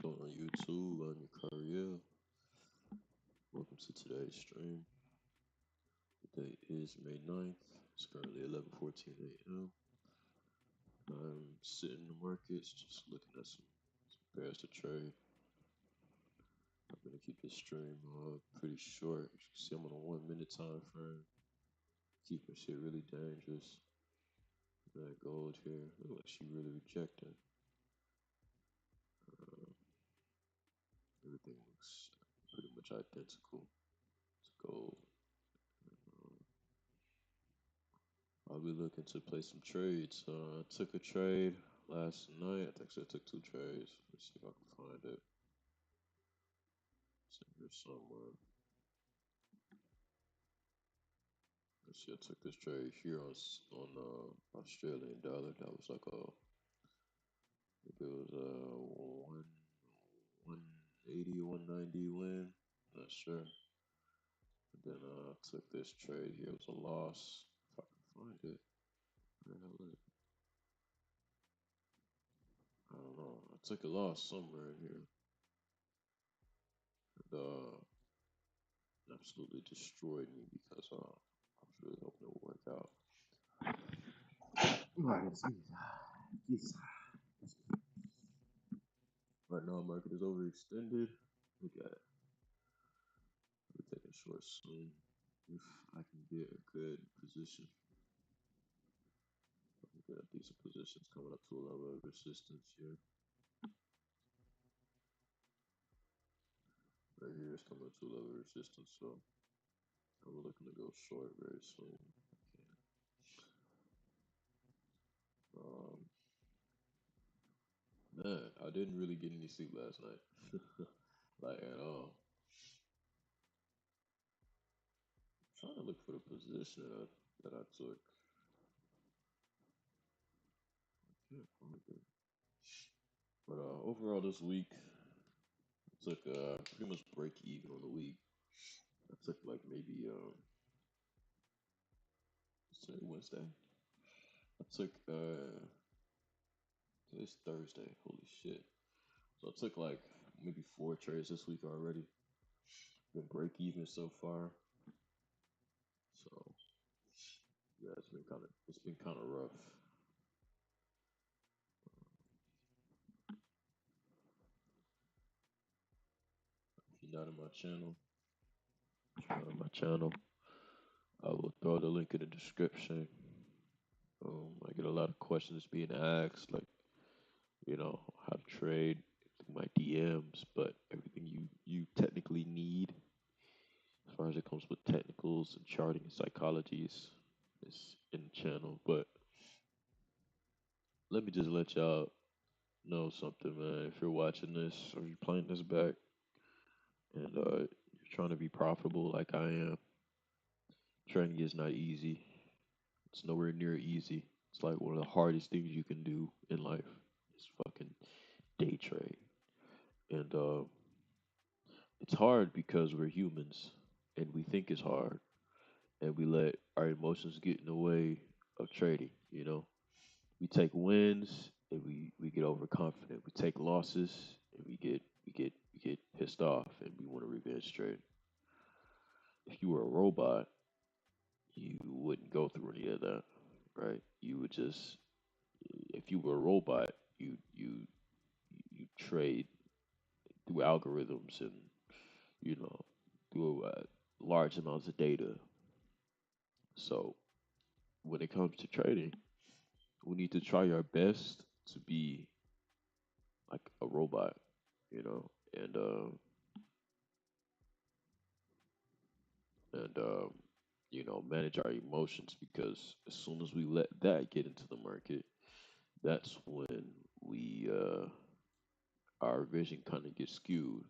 going on YouTube? I'm your Cariel. Welcome to today's stream. The date is May 9th. It's currently 11:14 a.m. I'm sitting in the markets, just looking at some pairs to trade. I'm gonna keep this stream pretty short. As you can see, I'm on a 1 minute time frame. Keeping shit really dangerous. That gold here, look like she really rejecting. Uh, Everything looks pretty much identical to gold. Uh, I'll be looking to play some trades. I took a trade last night. I think I took two trades. Let's see if I can find it. It's in here somewhere. Let's see. I took this trade here on Australian dollar. That was like a if it was a 180 190 win. Not sure. And then I took this trade here. It was a loss. If I can find it, where the hell is it? I don't know. I took a loss somewhere in here. And, absolutely destroyed me because I was really hoping it would work out. Right, geez. Right now, market is overextended. Look at it. We're taking short soon. If I can get a good position, I can get a decent positions coming up to a level of resistance here. Right here is coming up to a level of resistance, so I'm looking to go short very soon. Um, Man, I didn't really get any sleep last night, like at all. Trying to look for the position that I took. Can't find it. But overall, this week I took pretty much break even on the week. I took like maybe say Wednesday. I took today's Thursday. Holy shit! So I took like maybe four trades this week already. Been break even so far. So yeah, it's been kind of rough. If you're not in my channel, join my channel. I will throw the link in the description. I get a lot of questions being asked, like how to trade through my DMs, but everything you technically need as far as it comes with technicals and charting and psychologies is in the channel. But let me just let y'all know something, man. If you're watching this or you're playing this back and you're trying to be profitable like I am, trading is not easy. It's nowhere near easy. It's like one of the hardest things you can do in life is fucking day trade. And it's hard because we're humans and we think it's hard and we let our emotions get in the way of trading, We take wins and we get overconfident. We take losses and we get pissed off and we want to revenge trade. If you were a robot, you wouldn't go through any of that, right? You would just if you were a robot, you trade through algorithms and you know through large amounts of data. So when it comes to trading, we need to try our best to be like a robot, and manage our emotions because as soon as we let that get into the market, that's when we our vision kind of gets skewed.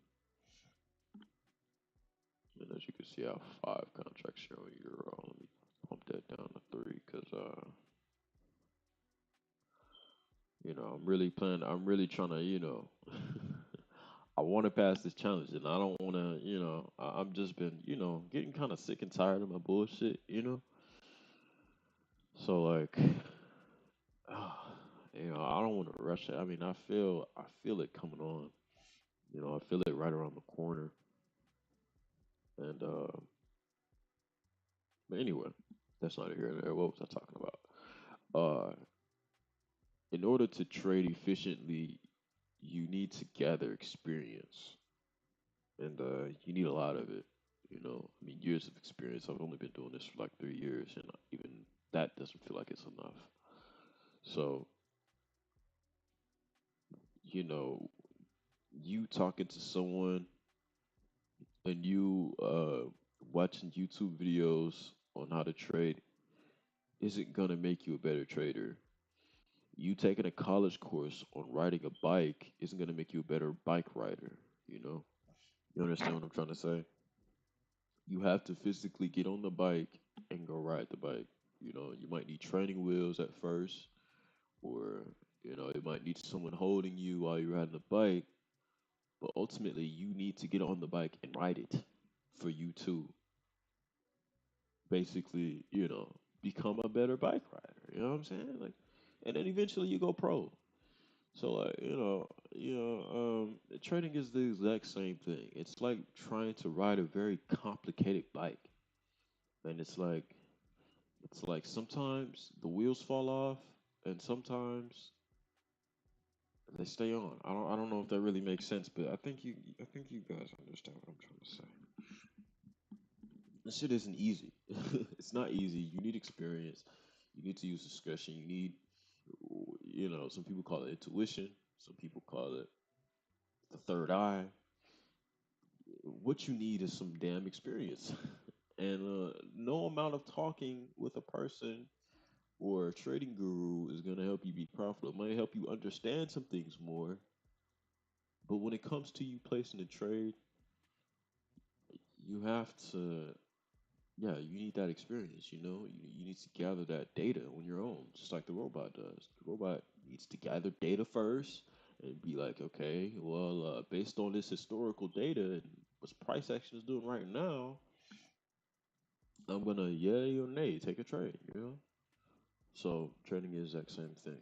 And as you can see, I have five contracts here on euro. Let me pump that down to three because I'm really planning. I'm really trying to, I want to pass this challenge, and I don't want to, I'm just been, getting kind of sick and tired of my bullshit. So like, I don't want to rush it. I mean, I feel it coming on. I feel it right around the corner. And but anyway, that's not here and there. What was I talking about? Uh, in order to trade efficiently, you need to gather experience, and you need a lot of it. I mean, years of experience. I've only been doing this for like 3 years, and even that doesn't feel like it's enough. So, you know, you talking to someone and you watching YouTube videos on how to trade isn't gonna make you a better trader. You taking a college course on riding a bike isn't gonna make you a better bike rider. You know, you understand what I'm trying to say? You have to physically get on the bike and go ride the bike. You might need training wheels at first, or you might need someone holding you while you're riding the bike. But ultimately, you need to get on the bike and ride it for you to basically, become a better bike rider. You know what I'm saying? Like, and then eventually you go pro. So like, trading is the exact same thing. It's like trying to ride a very complicated bike, and it's like sometimes the wheels fall off, and sometimes they stay on. I don't know if that really makes sense, but I think you guys understand what I'm trying to say. This shit isn't easy. It's not easy. You need experience. You need to use discretion. You need, some people call it intuition. Some people call it the third eye. What you need is some damn experience. And no amount of talking with a person or a trading guru is going to help you be profitable. It might help you understand some things more. But when it comes to you placing a trade, you have to yeah, you need that experience, you need to gather that data on your own, just like the robot does. The robot needs to gather data first and be like, okay, well, based on this historical data and what price action is doing right now, I'm gonna yay or nay take a trade. So trading is the exact same thing.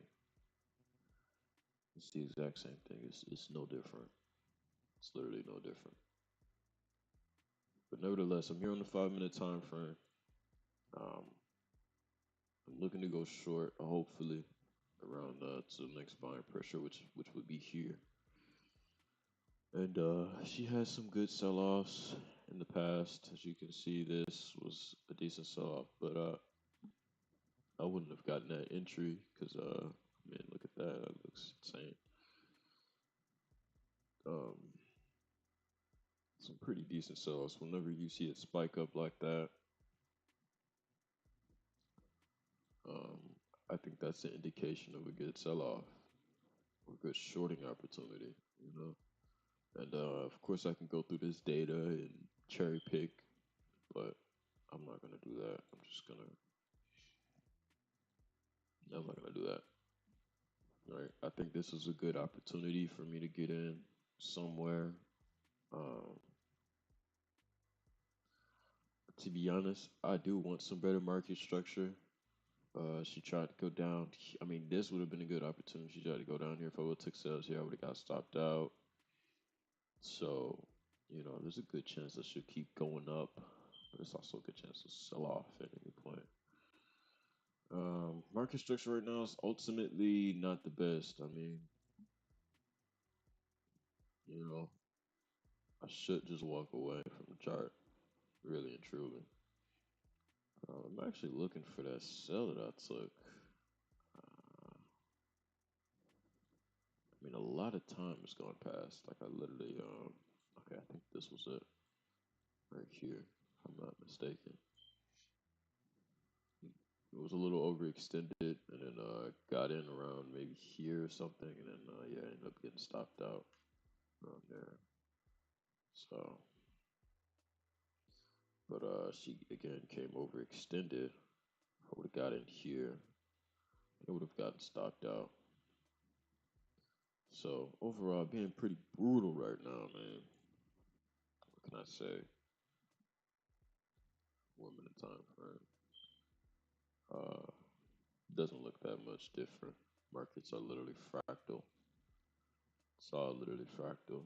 It's the exact same thing. It's no different. It's literally no different. But nevertheless, I'm here on the 5 minute time frame. Um, I'm looking to go short, hopefully, around to the next buying pressure, which would be here. And she has some good sell-offs in the past. As you can see, this was a decent sell-off, but I wouldn't have gotten that entry because, man, look at that. That looks insane. Um, some pretty decent sell-offs. Whenever you see it spike up like that, um, I think that's an indication of a good sell-off or good shorting opportunity. You know. And of course, I can go through this data and cherry pick, but I'm not gonna do that. I'm not gonna do that. Right? I think this is a good opportunity for me to get in somewhere. Um, to be honest, I do want some better market structure. She tried to go down. I mean, this would have been a good opportunity. She tried to go down here. If I would have took sales here, I would have got stopped out. So, there's a good chance that she'll keep going up, but it's also a good chance to sell off at any point. Market structure right now is ultimately not the best. I mean, you know, I should just walk away from the chart, really and truly. I'm actually looking for that sell that I took. I mean, a lot of time has gone past. Like, I literally, okay, I think this was it right here, if I'm not mistaken. It was a little overextended, and then got in around maybe here or something, and then yeah, ended up getting stopped out around there. So, but she again came overextended. I would have got in here, it would have gotten stopped out. So overall, being pretty brutal right now, man. What can I say? 1 minute time frame. Uh, doesn't look that much different. Markets are literally fractal. It's all literally fractal.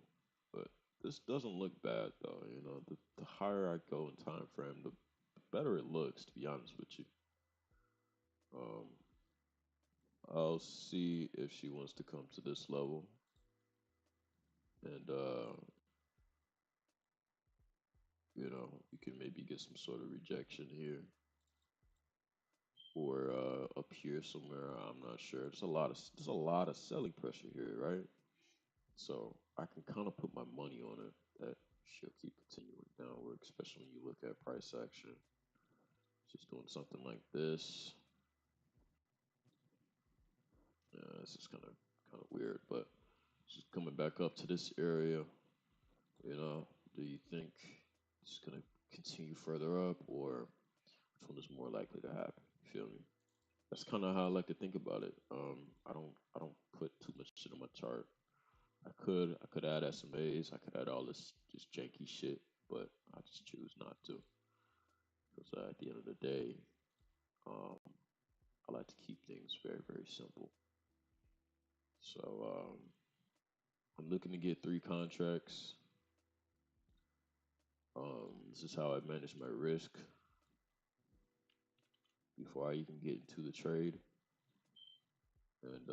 But this doesn't look bad though. The higher I go in time frame, the better it looks. To be honest with you, um, I'll see if she wants to come to this level, and you can maybe get some sort of rejection here or up here somewhere. I'm not sure. There's a lot of selling pressure here, right? So I can kind of put my money on it that she'll keep continuing downward, especially when you look at price action. She's doing something like this. This is kind of weird, but she's coming back up to this area. You know, do you think it's gonna continue further up, or which one is more likely to happen? You feel me? That's kind of how I like to think about it. I don't put too much shit on my chart. I could add SMAs. I could add all this just janky shit, but I just choose not to because at the end of the day, um, I like to keep things very very simple. So I'm looking to get 3 contracts. This is how I manage my risk before I even get into the trade. And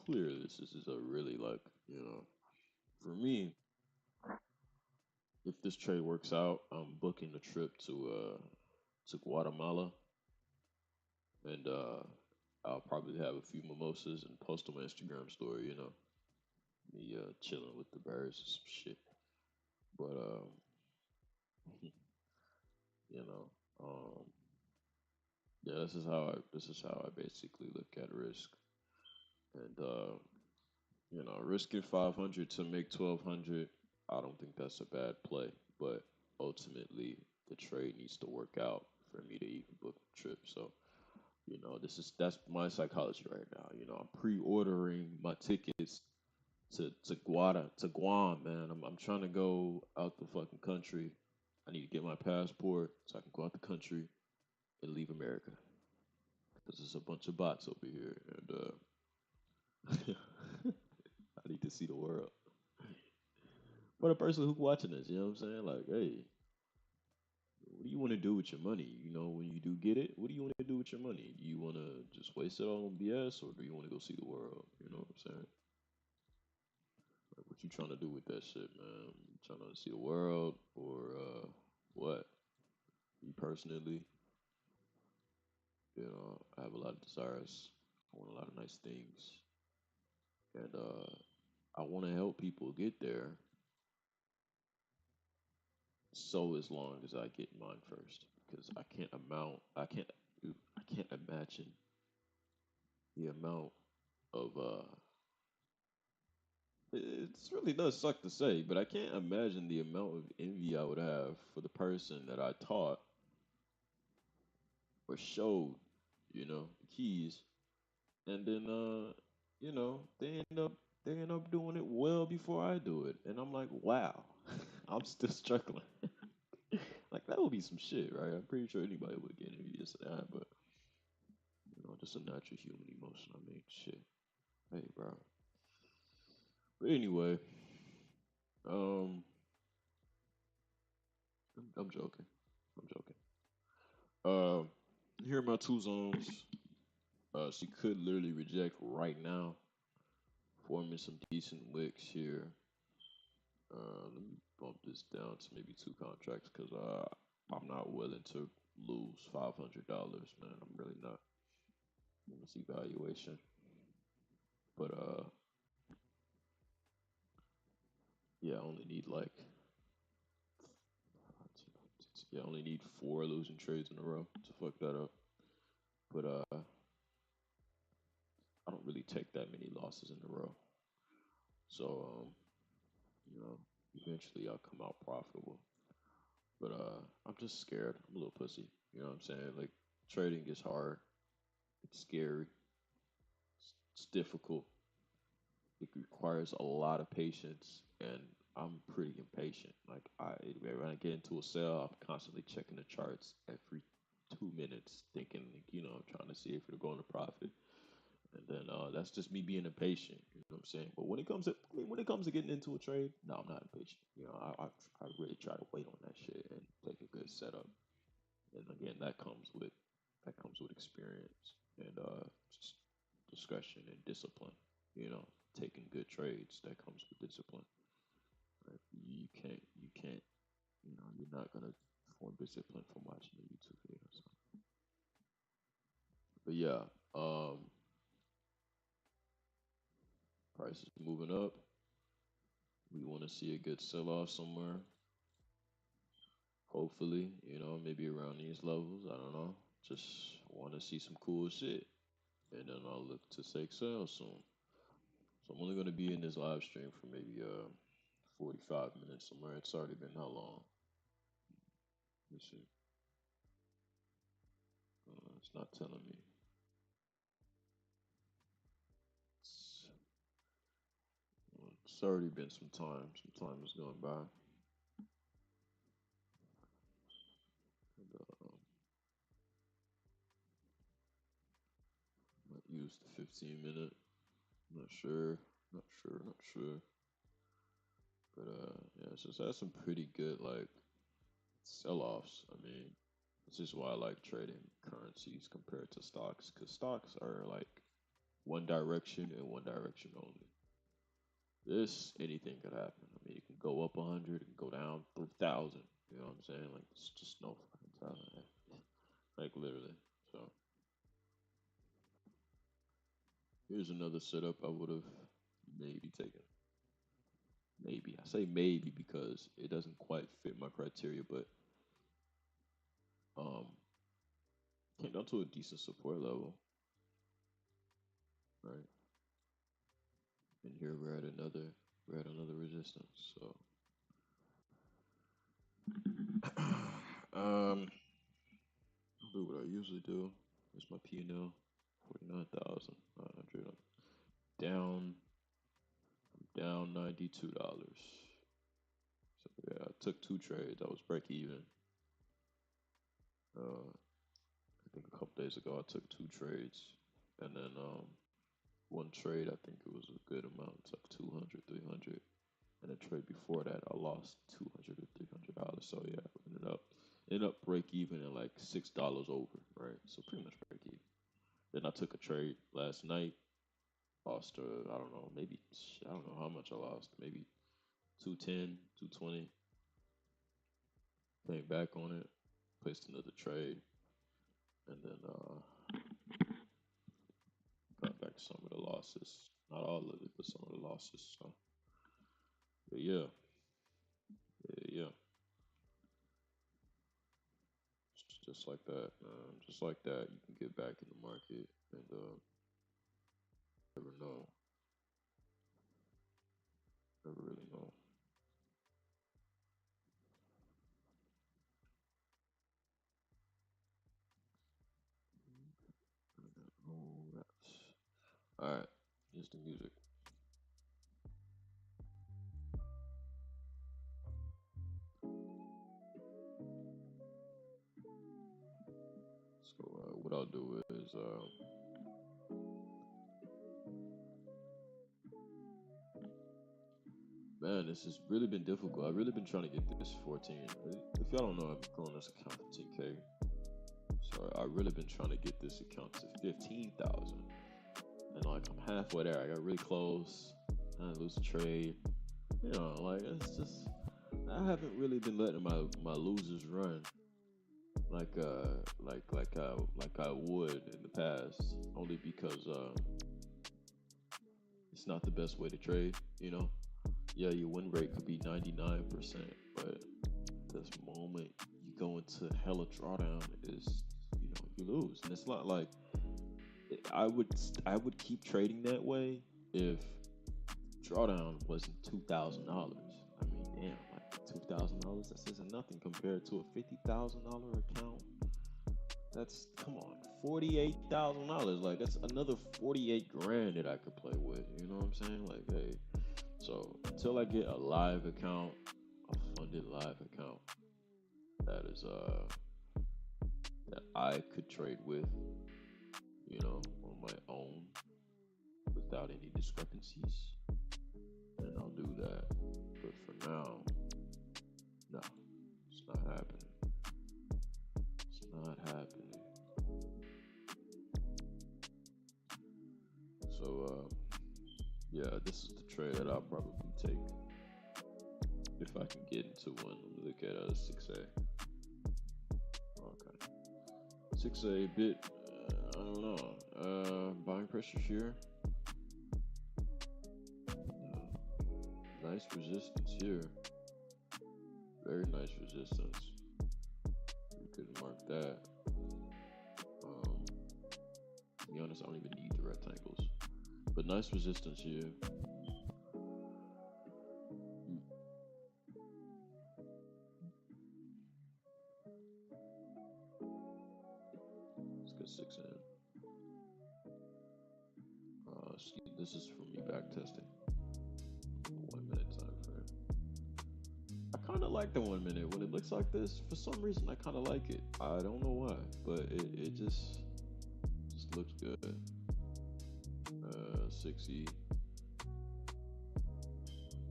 clearly, this is a really like for me, if this trade works out, I'm booking a trip to Guatemala, and I'll probably have a few mimosas and post on my Instagram story. Me chilling with the birds and some shit. But you know, um, yeah, this is how I basically look at risk, and risking 500 to make 1200. I don't think that's a bad play, but ultimately the trade needs to work out for me to even book the trip. So that's my psychology right now. I'm pre-ordering my tickets to Guam, man. I'm trying to go out the fucking country. I need to get my passport so I can go out the country and leave America because there's a bunch of bots over here, and I need to see the world. For the person who's watching this, you know what I'm saying? Like, hey, what do you want to do with your money? When you do get it, what do you want to do with your money? Do you want to just waste it all on BS, or do you want to go see the world? You know what I'm saying? Like, what you trying to do with that shit, man? You trying to see the world, or what? Me personally, I have a lot of desires. I want a lot of nice things, and I want to help people get there. So as long as I get mine first, because I can't imagine the amount of it really does suck to say, but I can't imagine the amount of envy I would have for the person that I taught or showed, the keys, and then they end up doing it well before I do it, and I'm like, wow, I'm still struggling. Like that would be some shit, right? I'm pretty sure anybody would get envious of that, but just a natural human emotion. I mean, shit. Hey, bro. But anyway, um, I'm joking. I'm joking. Uh, here are my 2 zones. She could literally reject right now, forming some decent wicks here. Let me bump this down to maybe 2 contracts because I'm not willing to lose $500, man. I'm really not. Let me see valuation, but yeah, I only need like yeah, I only need 4 losing trades in a row to fuck that up. But I don't really take that many losses in a row. So you know, eventually I'll come out profitable. But I'm just scared. I'm a little pussy. You know what I'm saying? Like trading is hard. It's scary. It's difficult. It requires a lot of patience, and I'm pretty impatient. Like when I get into a sale, I'm constantly checking the charts every 2 minutes, thinking, I'm trying to see if it'll go into profit. And then that's just me being impatient. You know what I'm saying? But when it comes to getting into a trade, no, I'm not impatient. I really try to wait on that shit and take a good setup. And again, that comes with experience and just discretion and discipline. Taking good trades, that comes with discipline. Right? You can't. You're not gonna form discipline from watching a YouTube video. So. But yeah, prices moving up. We want to see a good sell off somewhere. Hopefully, maybe around these levels. I don't know. Just want to see some cool shit. And then I'll look to take sales soon. So I'm only going to be in this live stream for maybe 45 minutes somewhere. It's already been how long? Let's see. It's not telling me. It's, it's already been some time. Some time has gone by. And, might use the 15-minute. Not sure. Not sure. Not sure. But yeah, it's just had some pretty good like sell-offs. I mean, this is why I like trading currencies compared to stocks, because stocks are like one direction and one direction only. This anything could happen. I mean, it can go up 100 and go down 3,000. You know what I'm saying? Like it's just no fucking telling. Like literally. So here's another setup I would have maybe taken. Maybe I say maybe because it doesn't quite fit my criteria, but um, came down to a decent support level, right? And here we're at another resistance. So I'll do what I usually do. Here's my P&L, 49,900. Down, down $92. So yeah, I took two trades. I was break even. I think a couple days ago I took two trades, and then one trade I think it was a good amount. Took 200, 300. And the trade before that, I lost $200 to $300. So yeah, ended up break even at like $6 over, right? So pretty much break even. Then I took a trade last night, lost I don't know, maybe I don't know how much I lost, maybe 210, 220. Came back on it, placed another trade, and then got back some of the losses. Not all of it, but some of the losses. So yeah, yeah, yeah. Just like that, just like that, you can get back in the market and never know, never really know. All right, all right. Here's the music. So what I'll do is, man, this has really been difficult. I've really been trying to get this 14. If y'all don't know, I've been growing this account to 10K. So I really been trying to get this account to 15,000. And like I'm halfway there. I got really close. I lose a trade. Like it's just I haven't really been letting my losers run like I would in the past. Only because it's not the best way to trade. Yeah, your win rate could be 99%, but this moment you go into hella drawdown is you lose, and it's not like I would keep trading that way if drawdown wasn't $2,000. I mean, damn, like $2,000, that's just nothing compared to a $50,000 account. That's come on, $48,000. Like that's another 48 grand that I could play with. You know what I'm saying? Like, hey, so until I get a live account, a funded live account that is that I could trade with, on my own, without any discrepancies, then I'll do that. But for now, no, it's not happening. It's not happening. So, yeah, this is the trade that I'll probably take if I can get into one. Let me look at 6A. Okay, 6A bit. I don't know. Buying pressure here. Nice resistance here. Very nice resistance. We could mark that. To be honest, I don't even need the rectangles. But nice resistance here. Let's get 6 in. This is for me back testing. 1 minute time frame. I kind of like the 1 minute when it looks like this. For some reason, I kind of like it. I don't know why, but it just looks good. 6E,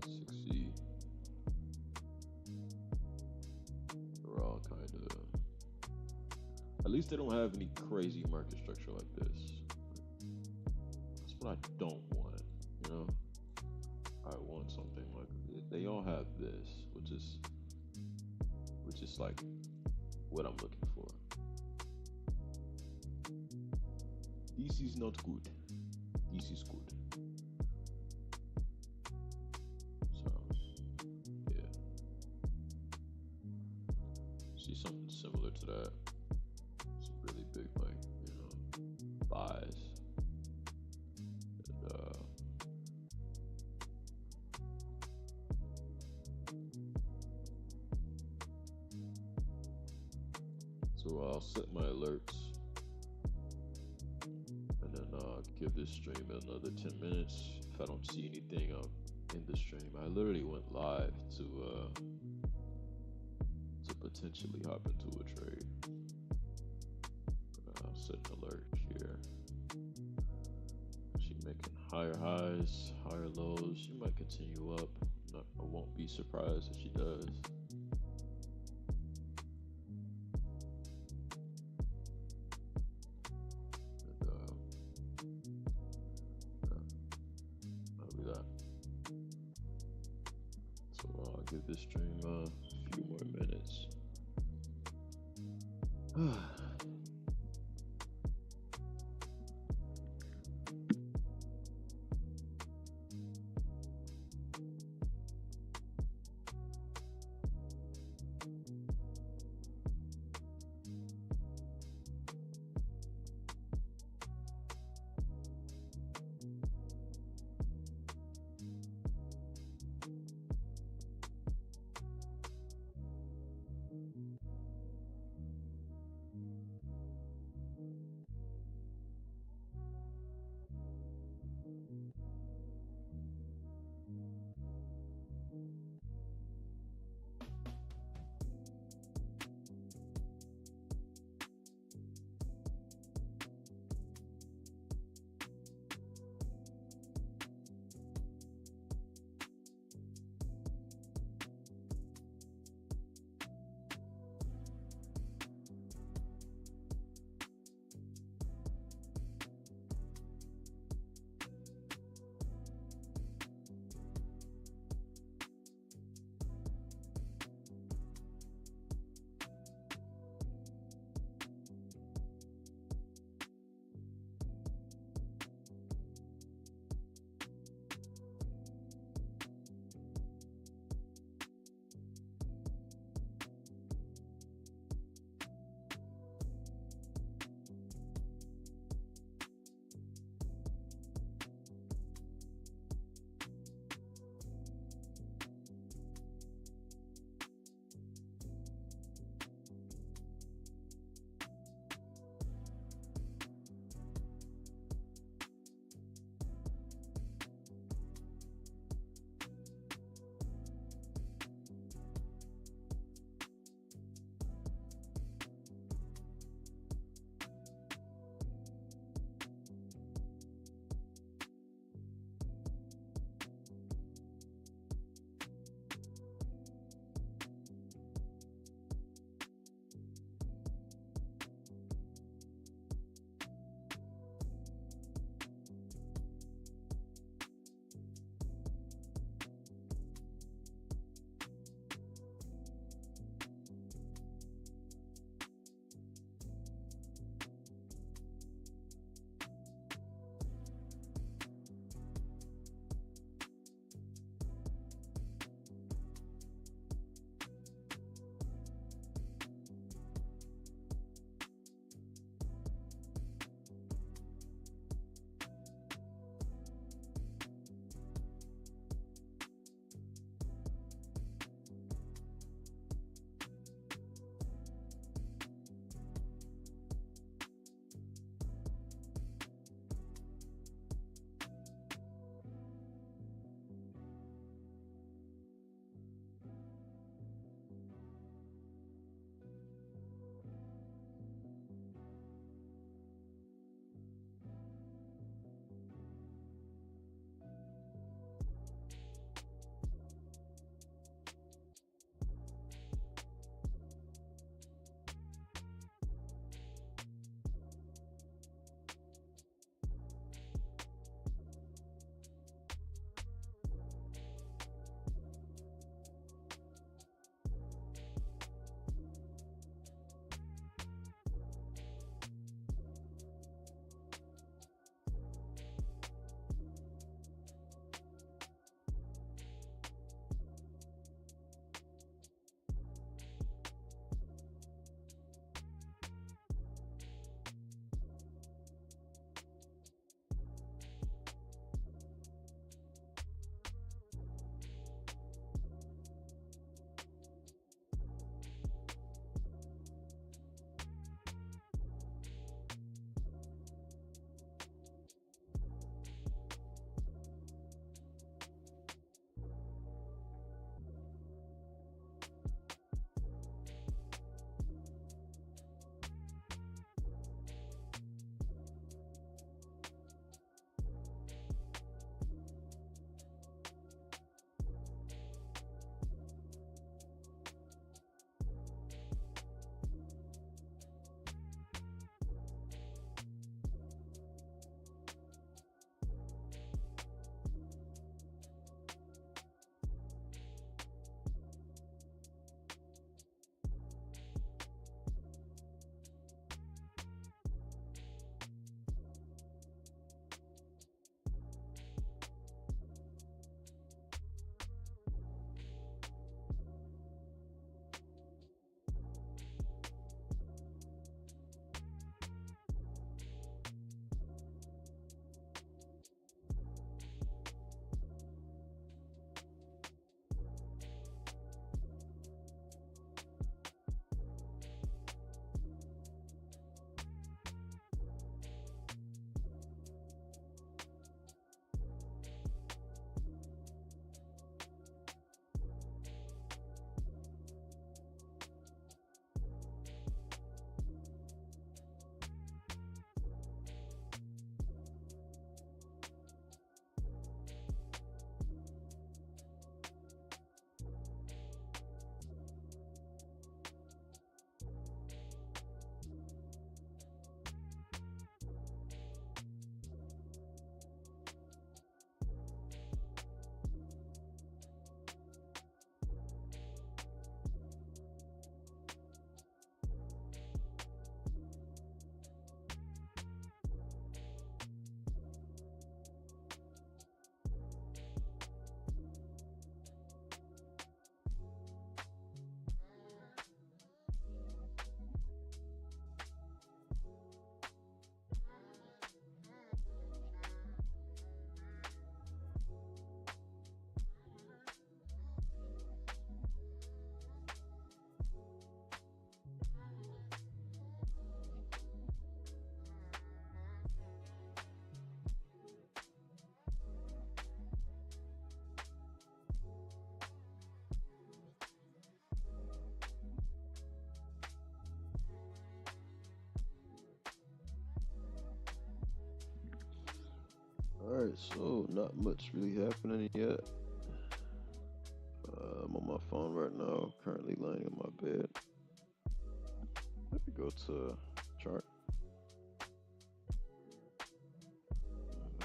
6E. They're all kind of. At least they don't have any crazy market structure like this. That's what I don't want. You know, I want something like they all have this, which is like what I'm looking for. This is not good. This is good. So, yeah. See something similar to that. Some really big, like, buys. And, so I'll set my alerts. And then give this stream another 10 minutes. If I don't see anything, I'll end the stream. I literally went live to potentially hop into a trade. I'll set an alert here. She making higher highs, higher lows. She might continue up. I won't be surprised if she does. Give this stream a few more minutes. Alright, so not much really happening yet. I'm on my phone right now, currently laying in my bed. Let me go to chart. I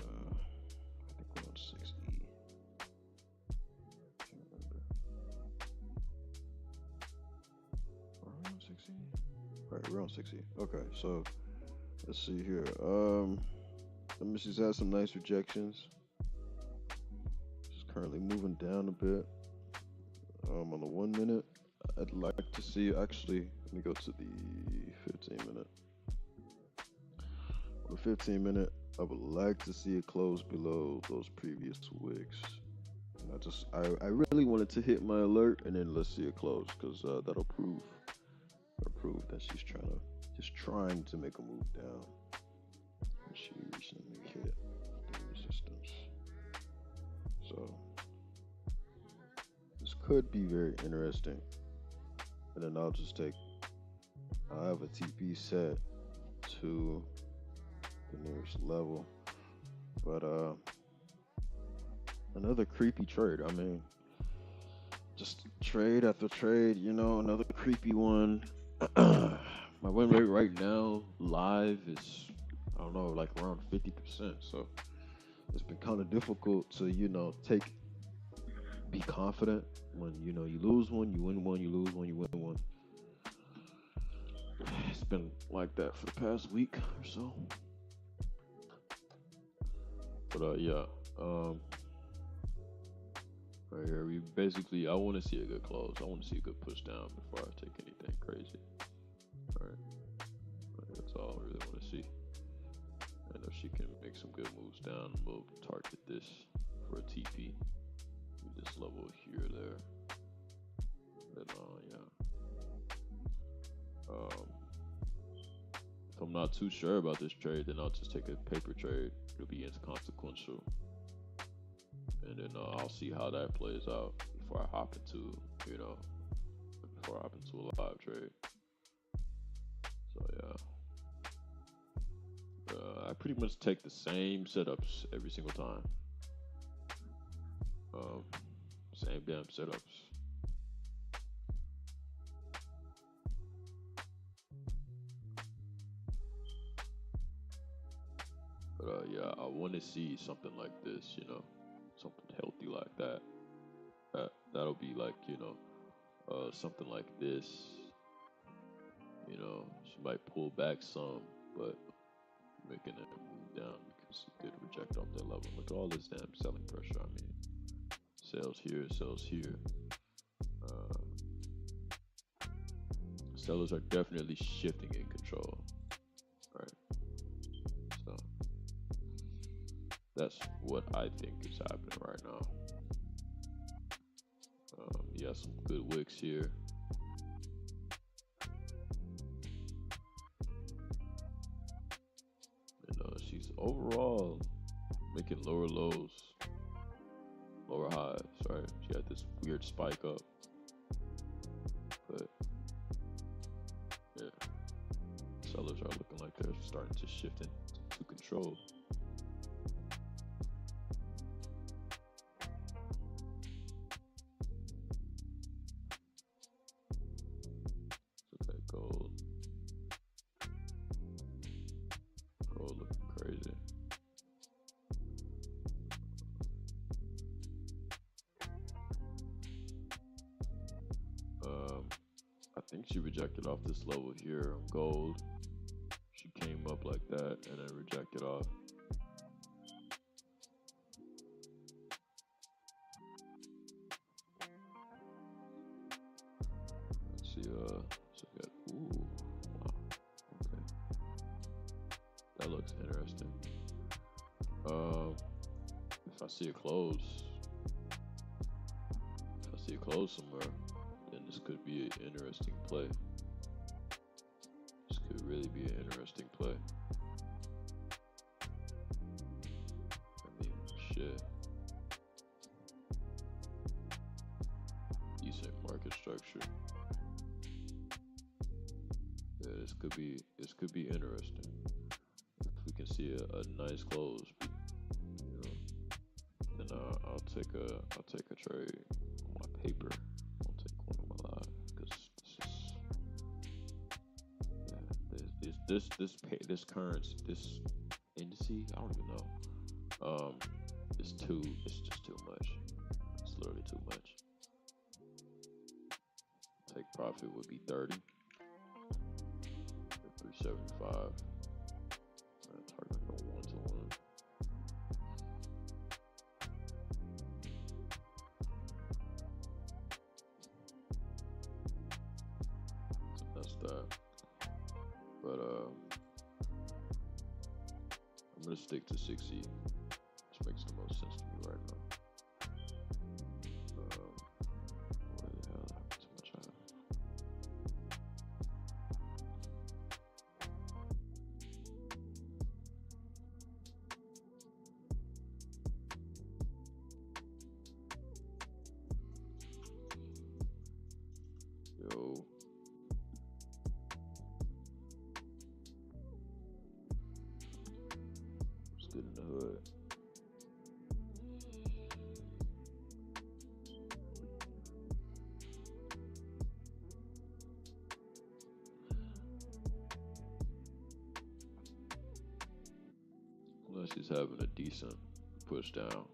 think we're on 6E. Can't remember. Are we on 6E? Alright, we're on 6E. Okay, so let's see here. She's had some nice rejections. She's currently moving down a bit. On the 1 minute, I'd like to see, actually, let me go to the 15 minute. On the 15 minute, I would like to see it close below those previous wicks. And I really wanted to hit my alert, and then let's see it close, because that'll prove that she's trying to make a move down. And she recently hit the resistance. So this could be very interesting. And then I'll have a TP set to the nearest level. But another creepy trade. I mean, just trade after trade, another creepy one. My win rate right now live is, I don't know, like around 50%. So it's been kind of difficult to, be confident when, you lose one, you win one, you lose one, you win one. It's been like that for the past week or so. But yeah, right here, I want to see a good close. I want to see a good push down before I take anything crazy. All right, that's all I really want to see. And if she can make some good moves down, we'll target this for a TP. This level here or there. But yeah. If I'm not too sure about this trade, then I'll just take a paper trade. It'll be inconsequential. And then I'll see how that plays out before I hop into, a live trade. So yeah. I pretty much take the same setups every single time. Same damn setups. But yeah, I want to see something like this, something healthy like that. That'll be like, something like this. She might pull back some, but making it move down because it did reject off that level. Look at all this damn selling pressure. I mean, sells here, sells here. Sellers are definitely shifting in control, right? So that's what I think is happening right now. You got some good wicks here. And she's overall making lower lows, lower highs, right? She had this weird spike up. But yeah, sellers are looking like they're starting to shift into control. Look at gold. Gold looking crazy. I think she rejected off this level here on gold. She came up like that and then rejected off. Let's see, so we got, ooh, wow, okay. That looks interesting. If I see a close somewhere, then this could be an interesting play. This could really be an interesting play. I mean, shit. Decent market structure. Yeah, this could be interesting. If we can see a nice close, take a trade on my paper. I'll take one on my live because this current indice, I don't even know. It's just too much. It's literally too much. Take profit would be 30. 375. Target go 1 to 1. So that's that. But I'm gonna stick to 60, which makes the most sense to me right now. What the hell happened to my child? Yo. What's good in the hood? Unless he's having a decent push down.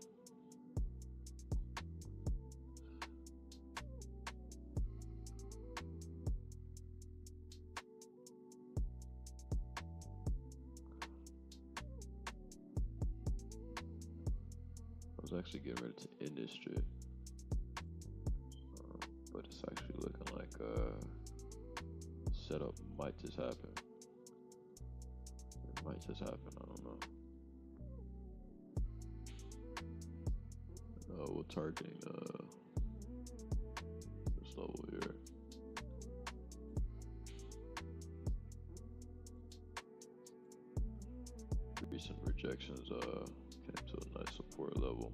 I was actually getting ready to end this shit, but it's actually looking like setup might just happen. It might just happen. I don't know. We're targeting this level here. Recent rejections came to a nice support level.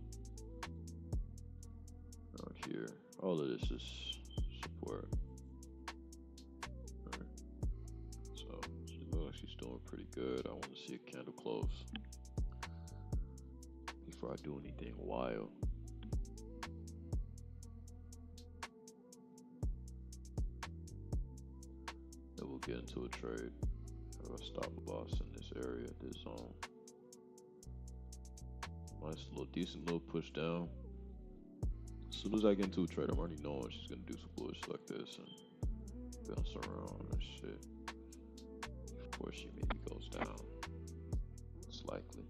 Out here, all of this is support. Alright. So she looks like she's doing pretty good. I want to see a candle close before I do anything wild. Then we'll get into a trade. Have a stop loss in this area, this zone. Nice little decent little push down. As soon as I get into a trade, I'm already knowing she's gonna do some bullshit like this and bounce around and shit before she maybe goes down. It's likely.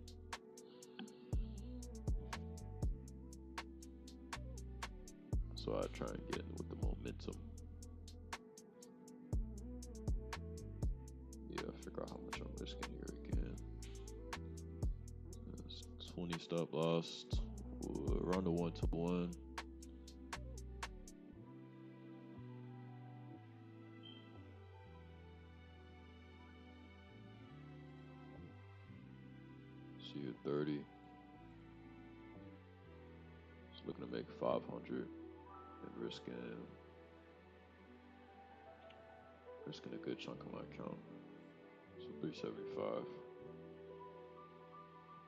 So I try and get in with the momentum. Yeah, figure out how much I'm risking here again. 20 stop loss, around the 1 to 1. See you 30. Just looking to make 500 and risking a good chunk of my account. So 375.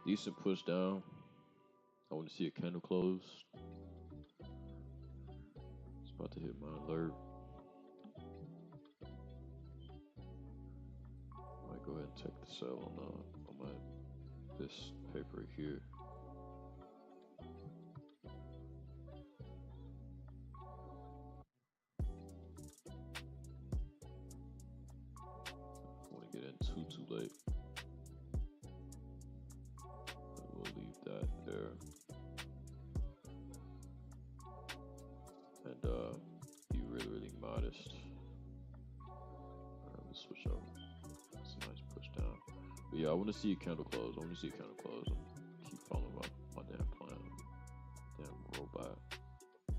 Decent push down. I want to see a candle close. It's about to hit my alert. I might go ahead and take the sell on this paper here. I want to get in too late. We'll leave that there. And be really modest. Alright, let's switch over. That's a nice push down. But yeah, I want to see a candle close. I want to see a candle close. Keep following my damn plan. Damn robot. I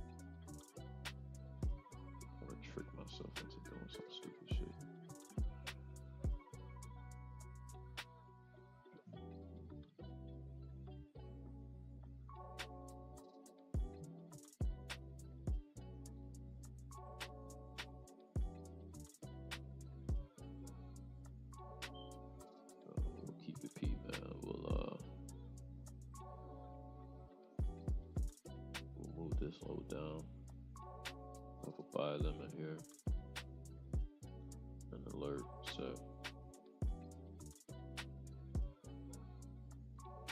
want to trick myself into doing some stupid shit. We'll keep it P, man. slow down. Have a buy limit here. An alert set.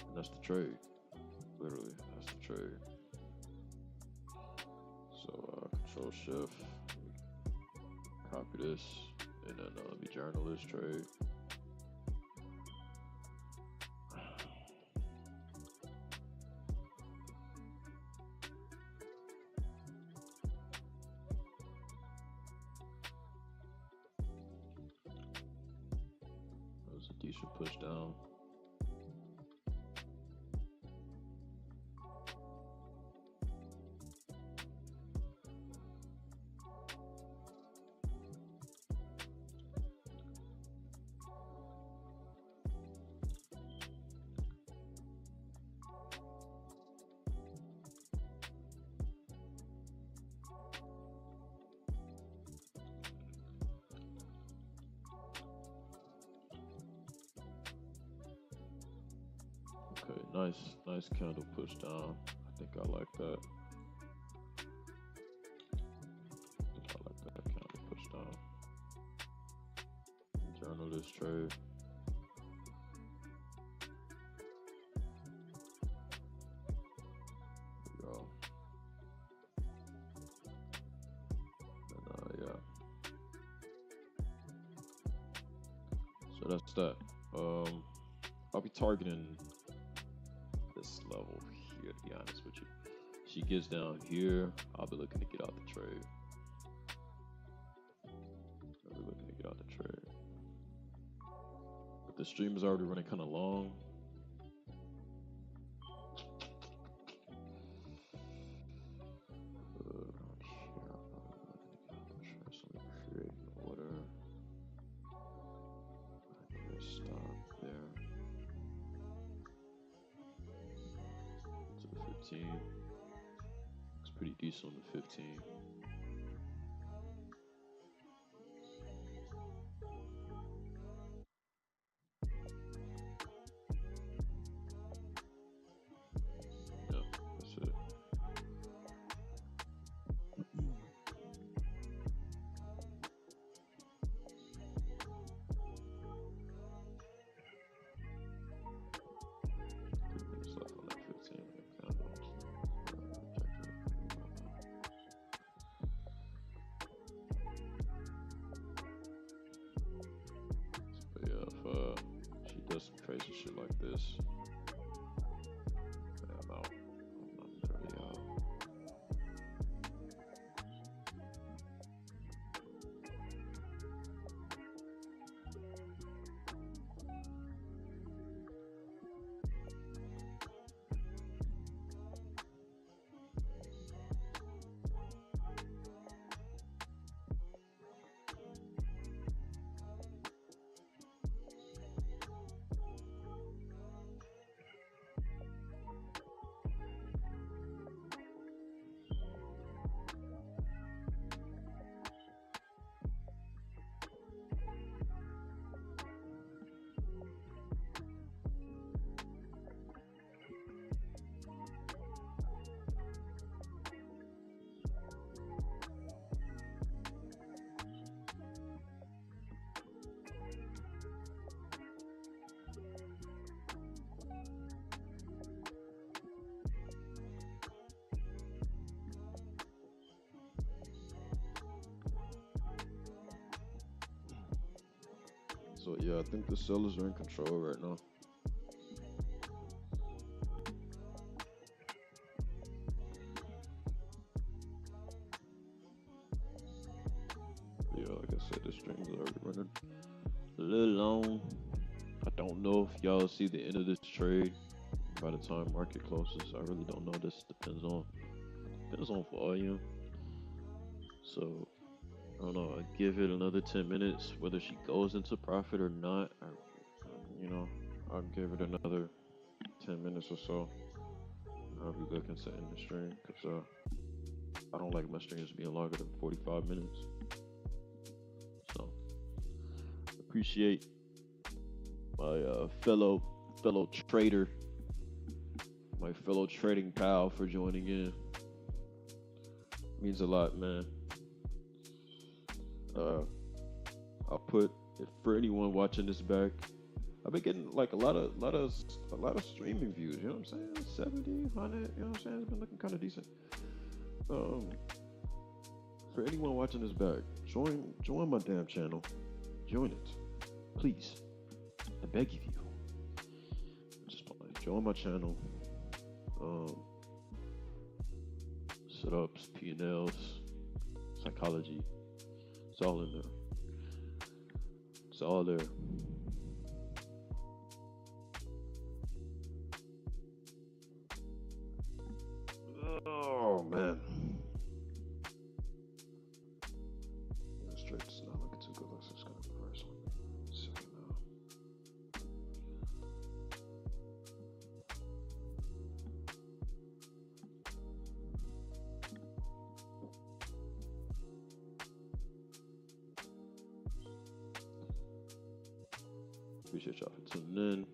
And that's the trade. Literally, that's the trade. So control shift, copy this, and then let me journal this trade. That was a decent push down. Okay, nice candle push down. I think I like that. I like that candle push down. Journal this trade. There we go. And yeah. So that's that. I'll be targeting this level here, to be honest with you. She gets down here, I'll be looking to get out the trade. But the stream is already running kind of long. It's pretty decent on the 15. Yeah, that's it. Does some crazy shit like this. I'm out. I'm literally out. So yeah, I think the sellers are in control right now. Yeah, like I said, the stream's already running a little long. I don't know if y'all see the end of this trade by the time market closes. I really don't know. This depends on volume. So I don't know. I give it another 10 minutes, whether she goes into profit or not. I'll give it another 10 minutes or so. I'll be looking to end the stream because I don't like my streams being longer than 45 minutes. So appreciate my fellow trader, my fellow trading pal for joining in. Means a lot, man. Uh, I'll put if for anyone watching this back, I've been getting like a lot of streaming views. You know what I'm saying? 70, 100. You know what I'm saying? It's been looking kind of decent. Um, for anyone watching this back, join my damn channel. Join it, please. I beg of you. Just join my channel. Um, setups, P&Ls, psychology. It's all in there. It's all there. Oh man. Yeah, straight's not looking too good. Let's just gonna reverse on me. Second now. Appreciate y'all for tuning in.